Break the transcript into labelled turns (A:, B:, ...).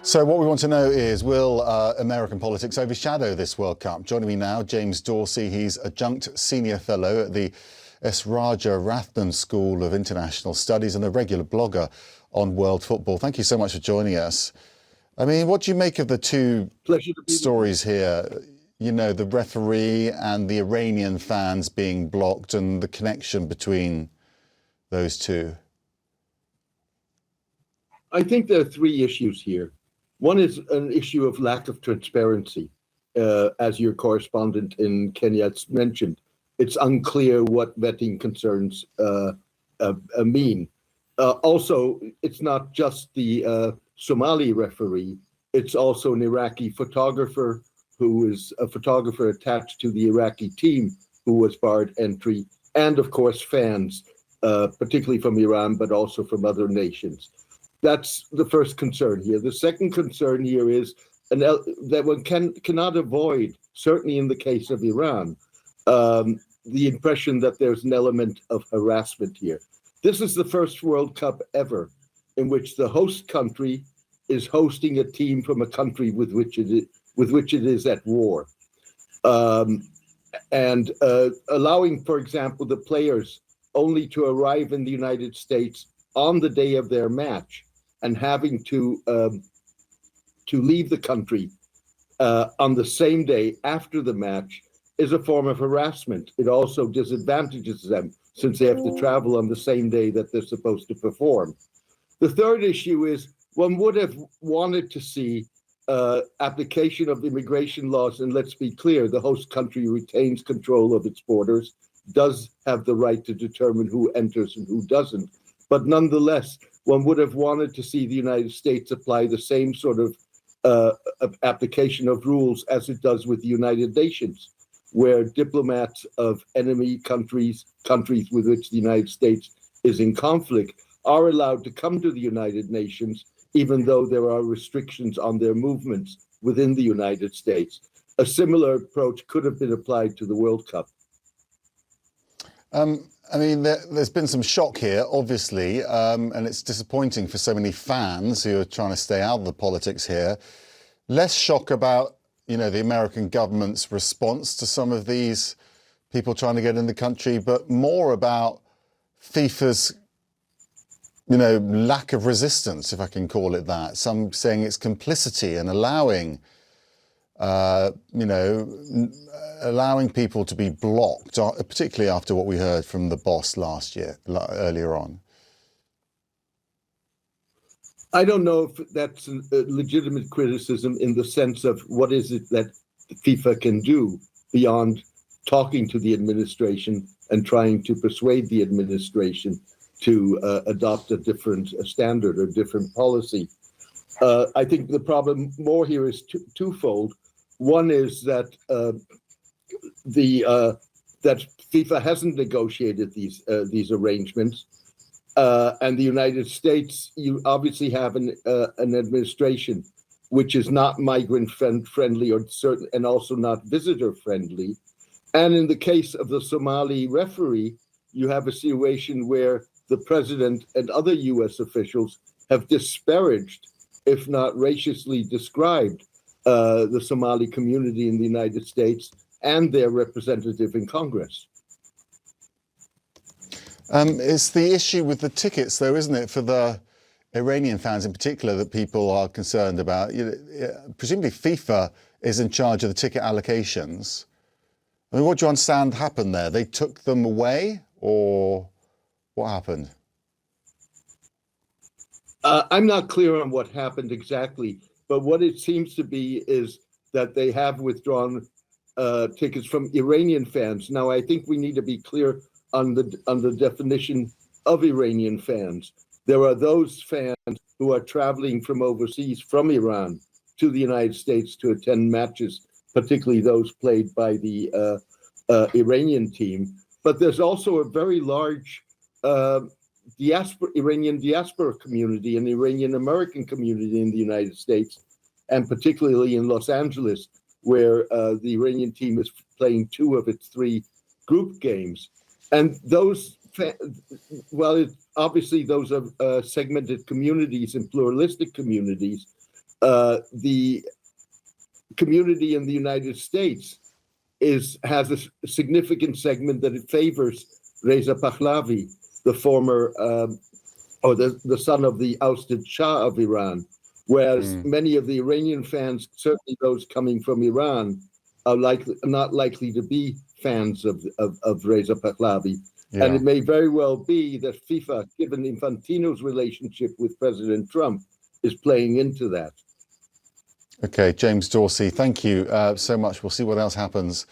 A: So what we want to know is, will American politics overshadow this World Cup? Joining me now, James Dorsey. He's adjunct senior fellow at the S. Raja Rathnan School of International Studies and a regular blogger on world football. Thank you so much for joining us. I mean, what do you make of the two stories here? You know, the referee and the Iranian fans being blocked and the connection between those two.
B: I think there are three issues here. One is an issue of lack of transparency. As your correspondent in Kenya mentioned, it's unclear what vetting concerns mean. Also, it's not just the Somali referee, it's also an Iraqi photographer who is a photographer attached to the Iraqi team who was barred entry, and of course fans, particularly from Iran, but also from other nations. That's the first concern here. The second concern here is that one cannot avoid, certainly in the case of Iran, the impression that there's an element of harassment here. This is the first World Cup ever in which the host country is hosting a team from a country with which it is at war. And allowing, for example, the players only to arrive in the United States on the day of their match and having to leave the country on the same day after the match is a form of harassment. It also disadvantages them since they have to travel on the same day that they're supposed to perform. The third issue is one would have wanted to see application of immigration laws, and let's be clear, the host country retains control of its borders, does have the right to determine who enters and who doesn't. But nonetheless, one would have wanted to see the United States apply the same sort of application of rules as it does with the United Nations, where diplomats of enemy countries with which the United States is in conflict, are allowed to come to the United Nations, even though there are restrictions on their movements within the United States. A similar approach could have been applied to the World Cup.
A: I mean, there's been some shock here, obviously, and it's disappointing for so many fans who are trying to stay out of the politics here. Less shock about, you know, the American government's response to some of these people trying to get in the country, but more about FIFA's, you know, lack of resistance, if I can call it that. Some saying it's complicity and allowing, you know, allowing people to be blocked, particularly after what we heard from the boss earlier on.
B: I don't know if that's a legitimate criticism in the sense of what is it that FIFA can do beyond talking to the administration and trying to persuade the administration to adopt a different standard or different policy. I think the problem more here is twofold. One is that that FIFA hasn't negotiated these arrangements, and the United States, you obviously have an administration which is not migrant friendly or certain, and also not visitor friendly. And in the case of the Somali referee, you have a situation where the president and other U.S. officials have disparaged, if not racistly described, the Somali community in the United States and their representative in Congress.
A: It's the issue with the tickets, though, isn't it, for the Iranian fans in particular, that people are concerned about. Presumably FIFA is in charge of the ticket allocations. I mean, what do you understand happened there? They took them away, or what happened?
B: I'm not clear on what happened exactly, but what it seems to be is that they have withdrawn tickets from Iranian fans. Now, I think we need to be clear on the definition of Iranian fans. There are those fans who are traveling from overseas, from Iran, to the United States to attend matches, particularly those played by the Iranian team. But there's also a very large Iranian diaspora community and Iranian American community in the United States, and particularly in Los Angeles, where the Iranian team is playing 2 of its 3 group games. And those, obviously those are segmented communities and pluralistic communities, the community in the United States has a significant segment that it favors Reza Pahlavi, the former or the son of the ousted Shah of Iran, whereas many of the Iranian fans, certainly those coming from Iran, are not likely to be fans of Reza Pahlavi.
A: Yeah.
B: And it may very well be that FIFA, given Infantino's relationship with President Trump, is playing into that.
A: Okay, James Dorsey, thank you so much. We'll see what else happens.